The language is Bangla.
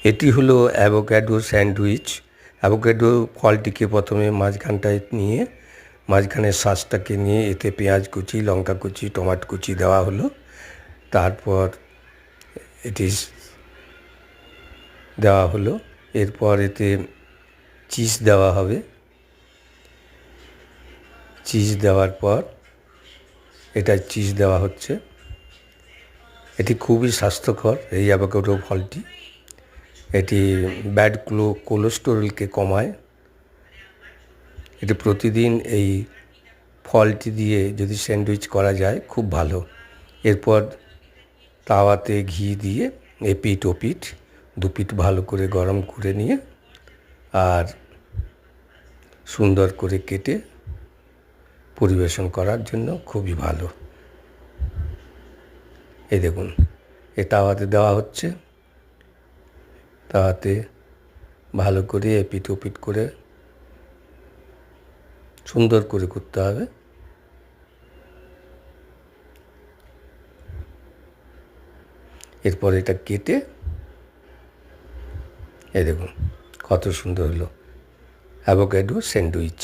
এটি হলো অ্যাভোক্যাডো স্যান্ডউইচ। অ্যাভোক্যাডো ফলটিকে প্রথমে মাঝখানটায় নিয়ে মাঝখানের শ্বাসটাকে নিয়ে এতে পেঁয়াজ কুচি, লঙ্কা কুচি, টমাটো কুচি দেওয়া হলো। তারপর এটি দেওয়া হলো। এরপর এতে চিজ দেওয়া হবে। চিজ দেওয়ার পর এটা চিজ দেওয়া হচ্ছে। এটি খুবই স্বাস্থ্যকর এই অ্যাভোক্যাডো ফলটি। এটি ব্যাড কোলেস্টেরলকে কমায়। এটি প্রতিদিন এই ফলটি দিয়ে যদি স্যান্ডউইচ করা যায় খুব ভালো। এরপর তাওয়াতে ঘি দিয়ে এপিঠ ওপিঠ দুপিঠ ভালো করে গরম করে নিয়ে আর সুন্দর করে কেটে পরিবেশন করার জন্য খুবই ভালো। এই দেখুন, এ তাওয়াতে দেওয়া হচ্ছে। তাওয়াতে ভালো করে এপিঠ ওপিঠ করে সুন্দর করে করতে হবে। এরপর এটা কেটে এই দেখুন কত সুন্দর হলো অ্যাভোক্যাডো স্যান্ডউইচ।